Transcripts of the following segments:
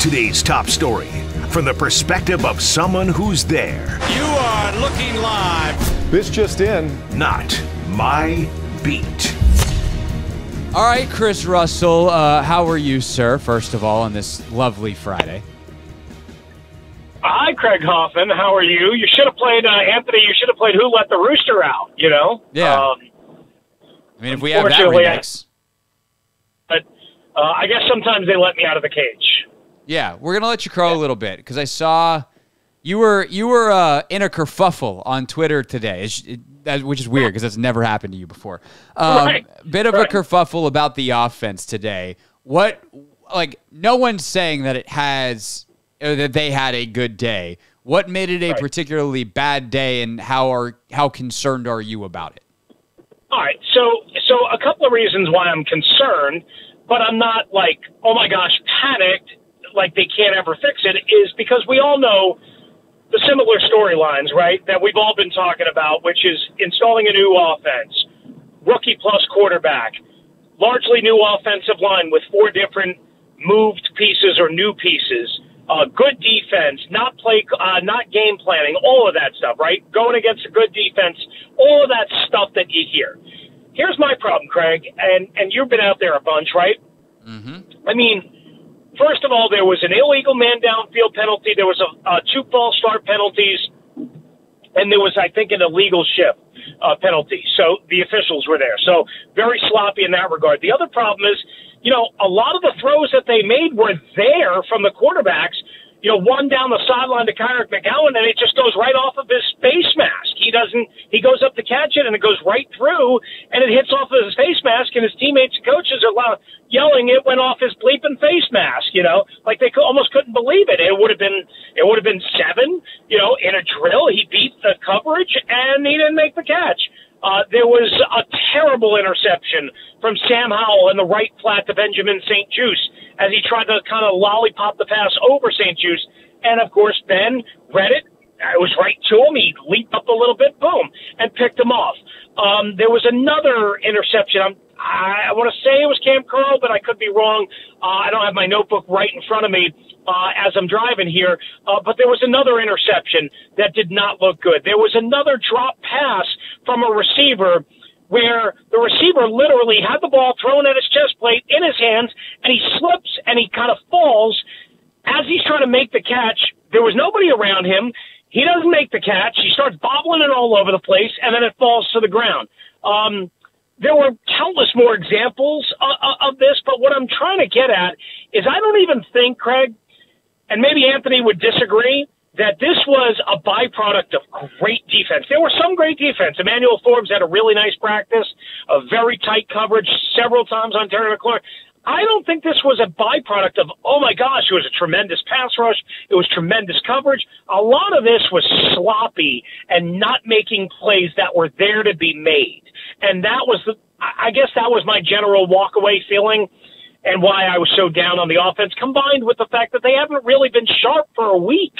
Today's top story from the perspective of someone who's there. You are looking live. This just in. Not my beat. All right, Chris Russell, how are you, sir, first of all, on this lovely Friday? Hi, Craig Hoffman. How are you? You should have played, Anthony, you should have played Who Let the Rooster Out, you know? Yeah. I mean, if we have that remix. But I guess sometimes they let me out of the cage. Yeah, we're going to let you crow a little bit, because I saw you were in a kerfuffle on Twitter today, which is weird, because that's never happened to you before. Bit of a kerfuffle about the offense today. No one's saying that that they had a good day. What made it a particularly bad day, and how concerned are you about it? All right, so a couple of reasons why I'm concerned, but I'm not like, oh my gosh, panicked, like they can't ever fix it, is because we all know the similar storylines, right, that we've all been talking about, which is installing a new offense, rookie plus quarterback, largely new offensive line with 4 different moved pieces or new pieces, good defense, not game planning, all of that stuff, right? Going against a good defense, all of that stuff that you hear. Here's my problem, Craig, and you've been out there a bunch, right? Mm-hmm. I mean, first of all, there was an illegal man downfield penalty. There was 2 false start penalties, and there was, I think, an illegal shift penalty. So the officials were there. So very sloppy in that regard. The other problem is, a lot of the throws that they made were there from the quarterbacks. One down the sideline to Kyrick McGowan, and it just goes right off of his face mask. He goes up to catch it, and it goes right through, and it hits off of his face mask, and his teammates and coaches are yelling it went off his bleeping face mask, like they almost couldn't believe it. It would have been 7, in a drill. He beat the coverage, and he didn't make the catch. There was a terrible interception from Sam Howell in the right flat to Benjamin St-Juste as he tried to kind of lollipop the pass over St-Juste. And, of course, Ben read it. It was right to him. He leaped up a little bit, boom, and picked him off. There was another interception. I want to say it was Cam Curl, but I could be wrong. I don't have my notebook right in front of me as I'm driving here. But there was another interception that did not look good. There was another drop pass from a receiver where the receiver literally had the ball thrown at his chest plate in his hands, and he slips and he kind of falls. As he's trying to make the catch, there was nobody around him. He doesn't make the catch. He starts bobbling it all over the place, and then it falls to the ground. There were countless more examples of this, but what I'm trying to get at is I don't even think, Craig, and maybe Anthony would disagree, that this was a byproduct of great defense. There was some great defense. Emmanuel Forbes had a really nice practice, a very tight coverage several times on Terry McLaurin. I don't think this was a byproduct of, oh my gosh, it was a tremendous pass rush. It was tremendous coverage. A lot of this was sloppy and not making plays that were there to be made. And that was I guess that was my general walk away feeling and why I was so down on the offense, combined with the fact that they haven't really been sharp for a week.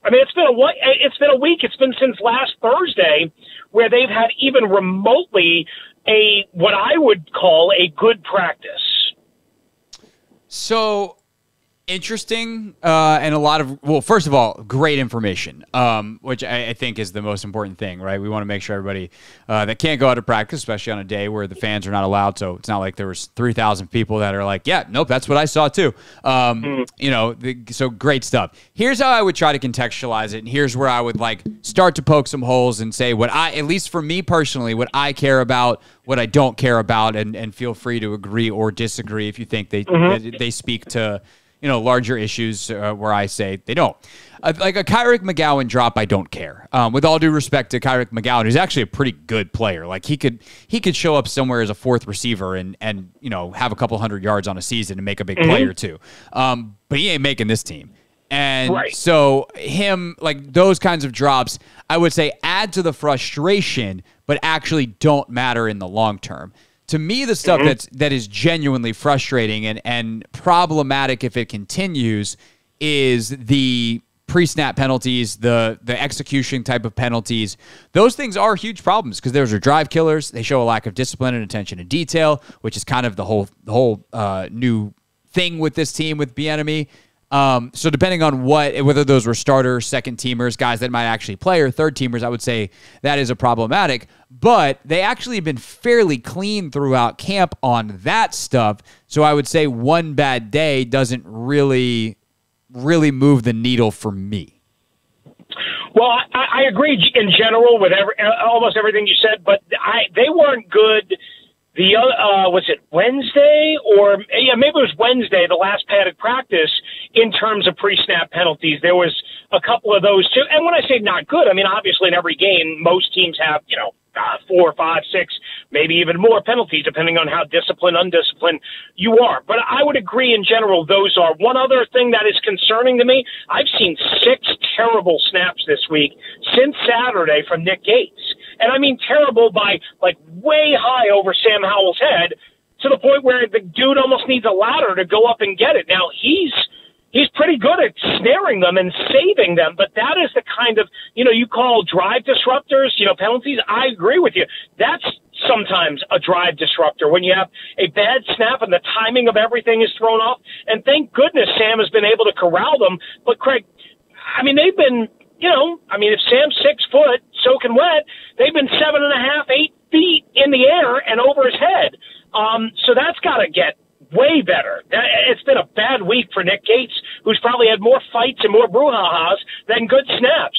I mean, it's been a week. It's been since last Thursday where they've had even remotely what I would call a good practice. So interesting, and a lot of, well, first of all, great information, which I think is the most important thing, right? We want to make sure everybody that can't go out to practice, especially on a day where the fans are not allowed, so it's not like there was 3,000 people that are like, yeah, nope, that's what I saw too. So great stuff. Here's how I would try to contextualize it, and here's where I would start to poke some holes and say what at least for me personally, what I care about, what I don't care about, and feel free to agree or disagree if you think they speak to larger issues where I say they don't. Like a Kyrick McGowan drop, I don't care. With all due respect to Kyrick McGowan, who's actually a pretty good player. Like he could show up somewhere as a 4th receiver and have a couple hundred yards on a season and make a big play or two. But he ain't making this team. And so those kinds of drops, I would say add to the frustration, but actually don't matter in the long term. To me, the stuff that is genuinely frustrating and problematic if it continues is the pre-snap penalties, the execution type of penalties. Those things are huge problems because those are drive killers. They show a lack of discipline and attention to detail, which is kind of the whole new thing with this team with Bieniemy. So depending on whether those were starters, second teamers, guys that might actually play, or third teamers, I would say that is a problematic. But they actually have been fairly clean throughout camp on that stuff. So I would say one bad day doesn't really move the needle for me. Well, I agree in general with almost everything you said, but they weren't good. Was it Wednesday maybe it was Wednesday, the last padded practice in terms of pre-snap penalties. There was a couple of those too. And when I say not good, I mean, obviously in every game, most teams have, 4, 5, 6, maybe even more penalties, depending on how disciplined, undisciplined you are. But I would agree in general, those are. One other thing that is concerning to me, I've seen 6 terrible snaps this week since Saturday from Nick Gates. And I mean terrible by like way high over Sam Howell's head, to the point where the dude almost needs a ladder to go up and get it. Now, he's pretty good at snaring them and saving them, but that is the kind of, you call drive disruptors, penalties. I agree with you. That's sometimes a drive disruptor when you have a bad snap and the timing of everything is thrown off. And thank goodness Sam has been able to corral them. But Craig, I mean, they've been, if Sam's 6 foot, soaking wet, they've been 7.5, 8 feet in the air and over his head. So that's got to get way better. It's been a bad week for Nick Gates, who's probably had more fights and more brouhahas than good snaps,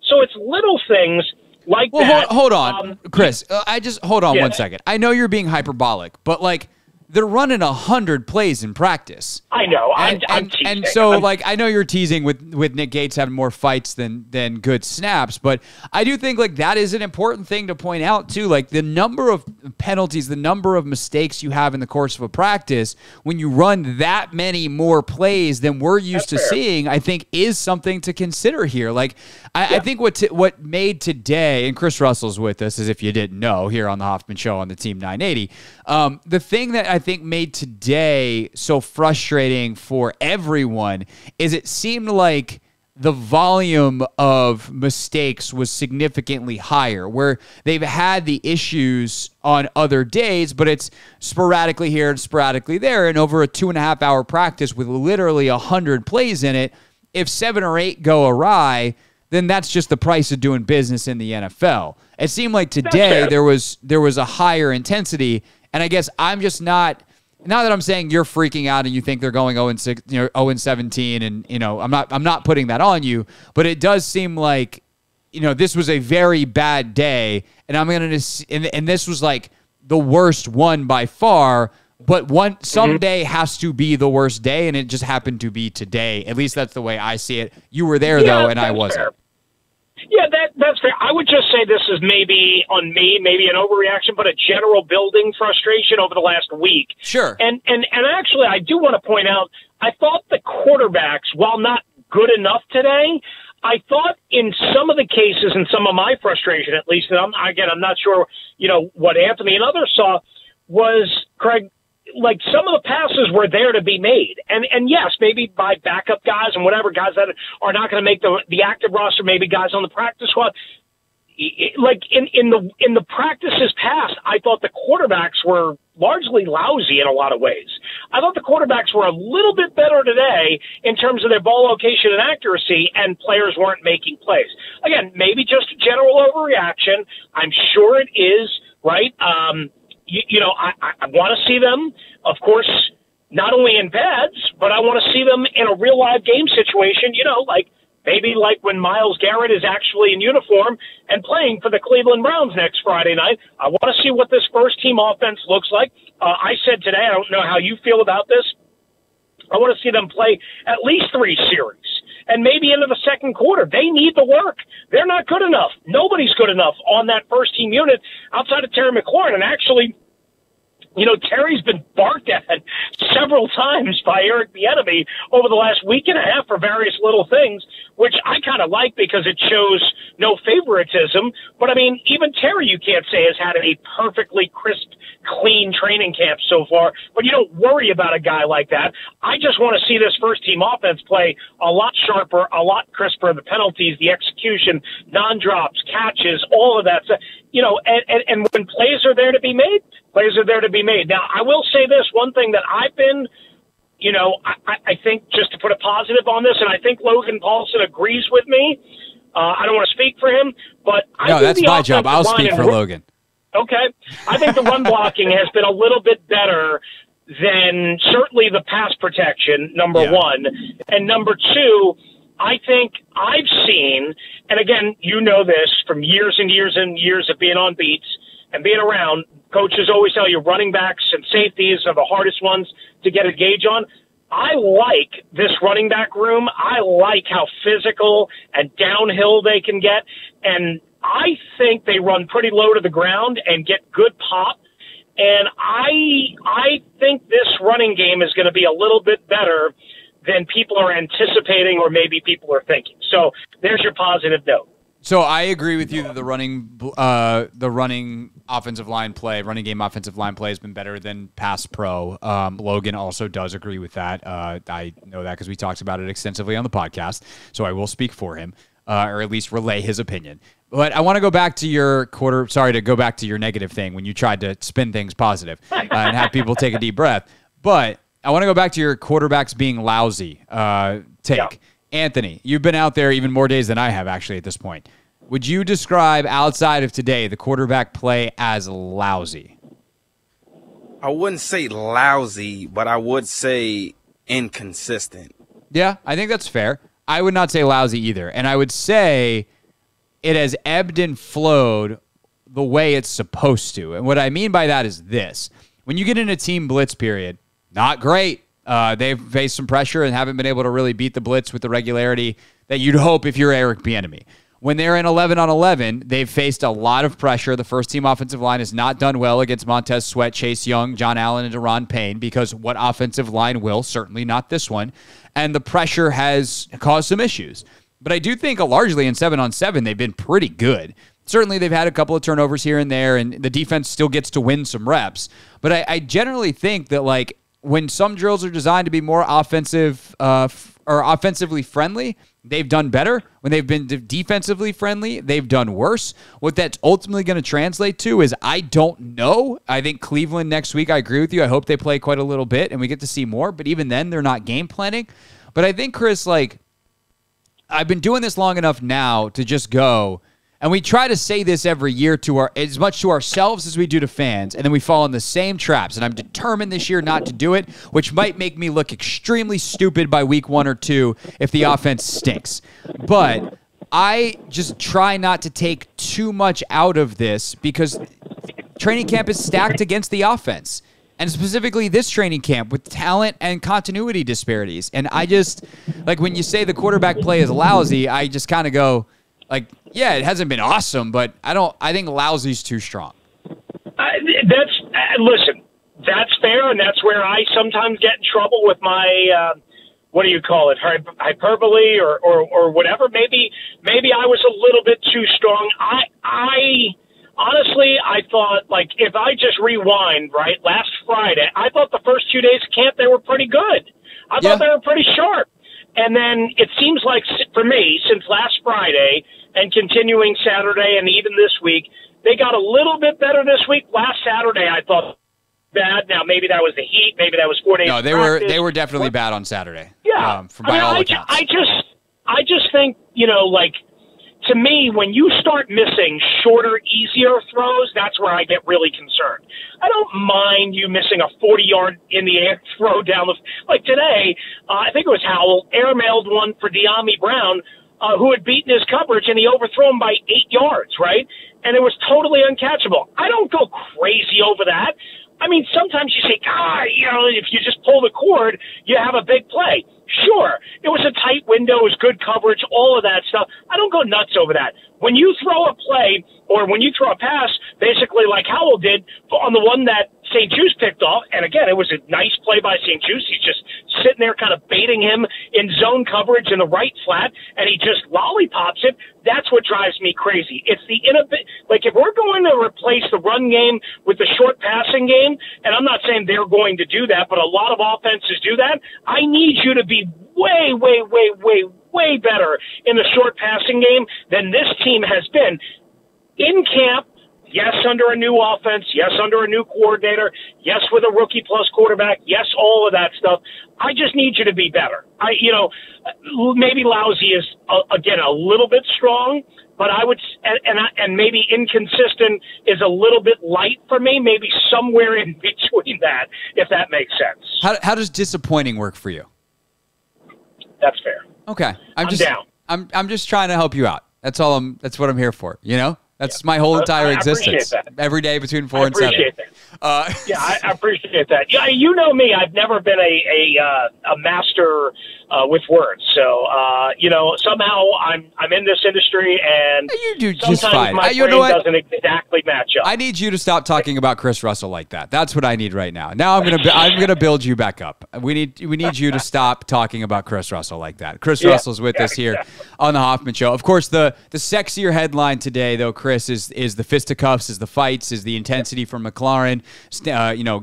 So it's little things like that. Hold on, Chris. Hold on 1 second. I know you're being hyperbolic, but like, they're running 100 plays in practice. I know. I'm teasing. And so, I know you're teasing with Nick Gates having more fights than good snaps, but I do think, that is an important thing to point out, too. Like, the number of penalties, the number of mistakes you have in the course of a practice, when you run that many more plays than we're used to seeing, I think is something to consider here. I think what made today, and Chris Russell's with us, as if you didn't know, here on the Hoffman Show on the Team 980, the thing that I think made today so frustrating for everyone is it seemed like the volume of mistakes was significantly higher, where they've had the issues on other days, but it's sporadically here and sporadically there. And over a 2.5 hour practice with literally 100 plays in it, if 7 or 8 go awry, then that's just the price of doing business in the NFL. It seemed like today there was a higher intensity. And I guess I'm just not that I'm saying you're freaking out and you think they're going 0-6, 0-17, and I'm not putting that on you, but it does seem like this was a very bad day, and and this was like the worst one by far. But some day has to be the worst day, and it just happened to be today. At least that's the way I see it. You were there though, and I wasn't. Fair. Yeah, that's fair. I would just say this is maybe on me, maybe an overreaction, but a general building frustration over the last week. Sure. And actually, I do want to point out, I thought the quarterbacks, while not good enough today, I thought in some of the cases, and some of my frustration at least, and I'm not sure, what Anthony and others saw, was, Craig, like some of the passes were there to be made. And yes, maybe by backup guys and whatever, guys that are not going to make the active roster, maybe guys on the practice squad. Like in the practices past, I thought the quarterbacks were largely lousy in a lot of ways. I thought the quarterbacks were a little bit better today in terms of their ball location and accuracy, and players weren't making plays. Again, maybe just a general overreaction. I'm sure it is, right? I want to see them, of course, not only in pads, but I want to see them in a real live game situation, maybe like when Myles Garrett is actually in uniform and playing for the Cleveland Browns next Friday night. I want to see what this first team offense looks like. I said today, I don't know how you feel about this, I want to see them play at least 3 series. And maybe into the second quarter. They need the work. They're not good enough. Nobody's good enough on that first team unit outside of Terry McLaurin. And actually, Terry's been barked at several times by Eric Bieniemy over the last week and a half for various little things, which I kind of like because it shows no favoritism. But, I mean, even Terry, you can't say, has had a perfectly crisp, clean training camp so far. But you don't worry about a guy like that. I just want to see this first-team offense play a lot sharper, a lot crisper, the penalties, the execution, non-drops, catches, all of that stuff. And when plays are there to be made, plays are there to be made. Now, I will say this, one thing that I've been, I think just to put a positive positive on this, and I think Logan Paulson agrees with me. I don't want to speak for him, but I think that's my job. I'll speak for Logan. Okay. I think the run blocking has been a little bit better than certainly the pass protection, number one. And number two, I think I've seen, and again, you know this from years and years and years of being on beats and being around, coaches always tell you running backs and safeties are the hardest ones to get a gauge on. I like this running back room. I like how physical and downhill they can get. And I think they run pretty low to the ground and get good pop. And I think this running game is going to be a little bit better than people are anticipating or maybe people are thinking. So there's your positive note. So I agree with you that the running offensive line play, running game offensive line play has been better than pass pro. Logan also does agree with that. I know that because we talked about it extensively on the podcast, so I will speak for him, or at least relay his opinion. But I want to go back to your negative thing when you tried to spin things positive and have people take a deep breath. But I want to go back to your quarterbacks being lousy take. Yeah. Anthony, you've been out there even more days than I have actually at this point. Would you describe outside of today the quarterback play as lousy? I wouldn't say lousy, but I would say inconsistent. Yeah, I think that's fair. I would not say lousy either. And I would say it has ebbed and flowed the way it's supposed to. And what I mean by that is this. When you get in a team blitz period, not great. They've faced some pressure and haven't been able to really beat the blitz with the regularity that you'd hope if you're Eric Bieniemy. When they're in 11-on-11, they've faced a lot of pressure. The first-team offensive line has not done well against Montez Sweat, Chase Young, John Allen, and Deron Payne because what offensive line will? Certainly not this one. And the pressure has caused some issues. But I do think largely in 7-on-7, they've been pretty good. Certainly, they've had a couple of turnovers here and there, and the defense still gets to win some reps. But I generally think that, like, when some drills are designed to be more offensive or offensively friendly, they've done better. When they've been defensively friendly, they've done worse. What that's ultimately going to translate to is I don't know. I think Cleveland next week, I agree with you. I hope they play quite a little bit and we get to see more. But even then, they're not game planning. But I think, Chris, like, I've been doing this long enough now to just go, and we try to say this every year as much to ourselves as we do to fans, and then we fall in the same traps. And I'm determined this year not to do it, which might make me look extremely stupid by week 1 or 2 if the offense stinks. But I just try not to take too much out of this because training camp is stacked against the offense. And specifically this training camp with talent and continuity disparities. And I just, like, when you say the quarterback play is lousy, I just kind of go, like, yeah, it hasn't been awesome, but I think lousy's too strong. Listen, that's fair, and that's where I sometimes get in trouble with my, what do you call it, hyperbole or whatever. Maybe I was a little bit too strong. Honestly, I thought, like, if I just rewind, right, last Friday, I thought the first 2 days of camp, they were pretty good. I thought they were pretty sharp. And then it seems like, for me, since last Friday and continuing Saturday and even this week, they got a little bit better this week. Last Saturday, I thought bad. Now, maybe that was the heat. Maybe that was 4 days. No, they were definitely bad on Saturday. Yeah. By all accounts. I just think, you know, like, to me, when you start missing shorter, easier throws, that's where I get really concerned. I don't mind you missing a 40-yard in the air throw down the like today. I think it was Howell airmailed one for De'Ami Brown, who had beaten his coverage, and he overthrew him by 8 yards, right? And it was totally uncatchable. I don't go crazy over that. I mean, sometimes you say, you know, if you just pull the cord, you have a big play. Sure, it was a tight window, it was good coverage, all of that stuff. I don't go nuts over that. When you throw a play or when you throw a pass, basically like Howell did on the one that St. Juice picked off, and again, it was a nice play by St. Juice. He's just sitting there kind of baiting him in zone coverage in the right flat, and he just lollipops it. That's what drives me crazy. It's the like, if we're going to replace the run game with the short passing game, and I'm not saying they're going to do that, but a lot of offenses do that, I need you to be way, way, way, way, way better in the short passing game than this team has been in camp Yes, under a new offense. Yes, under a new coordinator. Yes, with a rookie plus quarterback. Yes, all of that stuff. I just need you to be better. Maybe lousy is again a little bit strong, but I would and maybe inconsistent is a little bit light for me. Maybe somewhere in between that, if that makes sense. How does disappointing work for you? That's fair. Okay, I'm down. I'm just trying to help you out. That's all. That's what I'm here for. You know. That's my whole entire existence. Every day between 4 and 7. I appreciate that. I appreciate that. Yeah, you know me. I've never been a master with words. So somehow I'm in this industry, and you do sometimes just fine. my brain doesn't exactly match up. I need you to stop talking about Chris Russell like that. That's what I need right now. Now I'm gonna build you back up. We need you to stop talking about Chris Russell like that. Chris Russell's with us here on the Hoffman Show. Of course, the sexier headline today, though, Chris, is the fisticuffs, is the fights, is the intensity from McLaurin,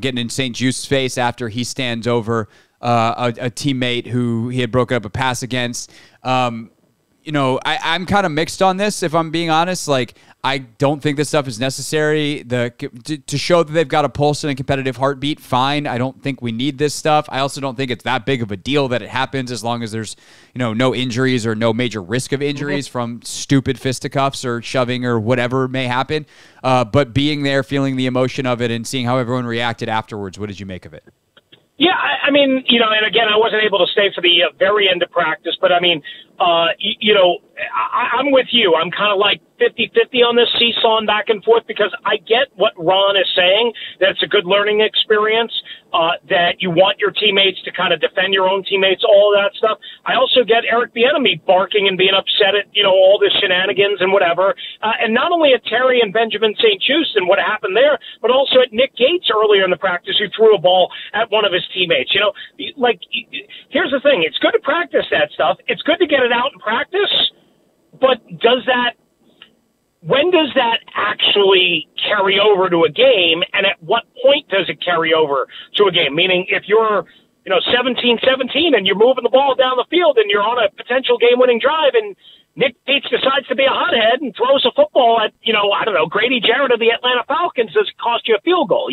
getting in St. Juste's face after he stands over a teammate who he had broken up a pass against. I'm kind of mixed on this, if I'm being honest. Like, I don't think this stuff is necessary. To show that they've got a pulse and a competitive heartbeat, fine. I don't think we need this stuff. I also don't think it's that big of a deal that it happens as long as there's, no injuries or no major risk of injuries from stupid fisticuffs or shoving or whatever may happen. But being there, feeling the emotion of it, and seeing how everyone reacted afterwards, what did you make of it? Yeah, I mean, and again, I wasn't able to stay for the very end of practice, but I mean, I'm with you. I'm kind of like 50-50 on this, seesawing back and forth, because I get what Ron is saying, that it's a good learning experience, that you want your teammates to kind of defend your own teammates, all of that stuff. I also get Eric Bieniemy barking and being upset at, all this shenanigans and whatever. And not only at Terry and Benjamin St. Just and what happened there, but also at Nick Gates earlier in the practice, who threw a ball at one of his teammates. Here's the thing. It's good to practice that stuff. It's good to get it out in practice, but when does that actually carry over to a game, and at what point does it carry over to a game? Meaning, if you're 17-17 and you're moving the ball down the field and you're on a potential game-winning drive, and Nick Gates decides to be a hothead and throws a football at, Grady Jarrett of the Atlanta Falcons, does it cost you a field goal,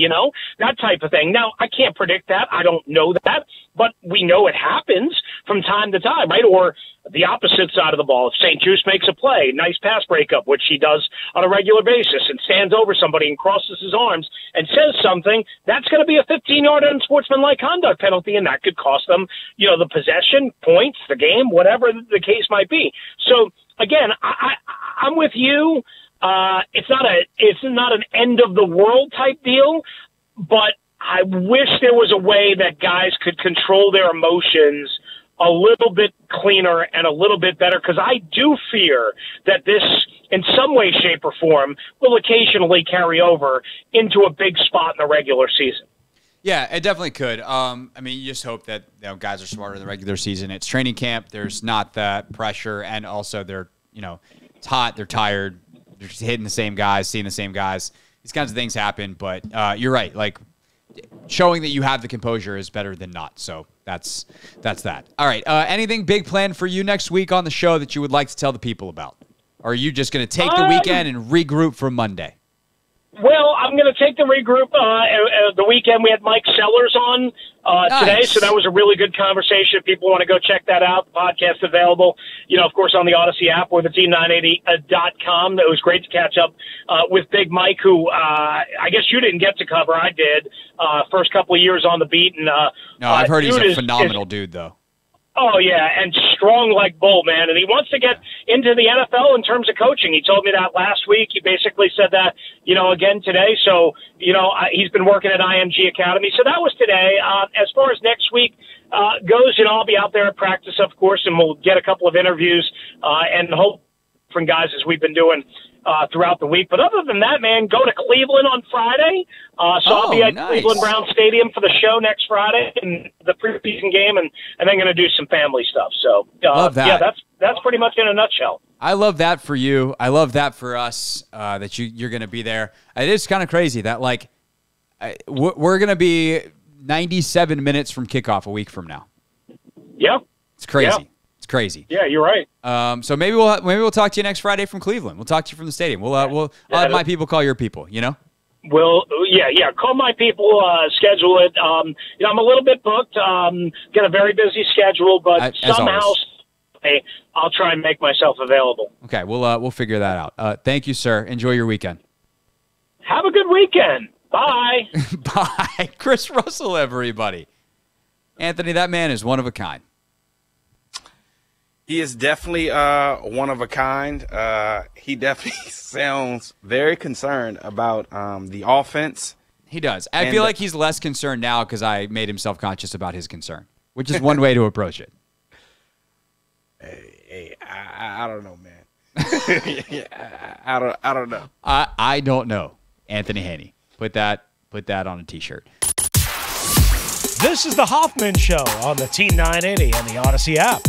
that type of thing. Now, I can't predict that. I don't know that, but we know it happens from time to time, right? Or the opposite side of the ball. If St. Just makes a play, nice pass breakup, which he does on a regular basis, and stands over somebody and crosses his arms and says something, that's going to be a 15-yard unsportsmanlike conduct penalty, and that could cost them, the possession, points, the game, whatever the case might be. So, again, I'm with you. It's not an end of the world type deal, but I wish there was a way that guys could control their emotions a little bit cleaner and a little bit better, because I do fear that this, in some way, shape, or form, will occasionally carry over into a big spot in the regular season. Yeah, it definitely could. You just hope that guys are smarter in the regular season. It's training camp. There's not that pressure, and also they're it's hot. They're tired. They're just hitting the same guys, seeing the same guys. These kinds of things happen, but you're right. Like, showing that you have the composure is better than not. So that's that. All right. Anything big planned for you next week on the show that you would like to tell the people about? Or are you just going to take the weekend and regroup for Monday? Well, I'm going to take the regroup. The weekend we had Mike Sellers on today, so that was a really good conversation. If people want to go check that out, the podcast available, of course, on the Odyssey app or the team980.com. It was great to catch up with Big Mike, who I guess you didn't get to cover. I did. First couple of years on the beat. And no, I've heard he's a phenomenal dude, though. Oh, yeah, and strong like bull, man. And he wants to get into the NFL in terms of coaching. He told me that last week. He basically said that, again today. So, he's been working at IMG Academy. So that was today. As far as next week goes, I'll be out there at practice, of course, and we'll get a couple of interviews and hope from guys as we've been doing throughout the week. But other than that, man, go to Cleveland on Friday. I'll be at Cleveland Brown Stadium for the show next Friday and the preseason game, and then going to do some family stuff. So, love that. Yeah, that's pretty much in a nutshell. I love that for you. I love that for us, that you're going to be there. It is kind of crazy that, we're going to be 97 minutes from kickoff a week from now. Yeah. It's crazy. Yeah. crazy. Yeah, you're right. So maybe we'll talk to you next Friday from Cleveland. We'll talk to you from the stadium. I'll have my people call your people. You know. Well, yeah. Call my people. Schedule it. I'm a little bit booked. Got a very busy schedule, but somehow I'll try and make myself available. Okay, we'll figure that out. Thank you, sir. Enjoy your weekend. Have a good weekend. Bye. Bye, Chris Russell. Everybody, Anthony, that man is one of a kind. He is definitely one of a kind. He definitely sounds very concerned about the offense. He does. I feel like he's less concerned now because I made him self-conscious about his concern, which is one way to approach it. Hey, I don't know, man. I don't know. I don't know. Anthony Haney. Put that on a T-shirt. This is the Hoffman Show on the T980 and the Odyssey app.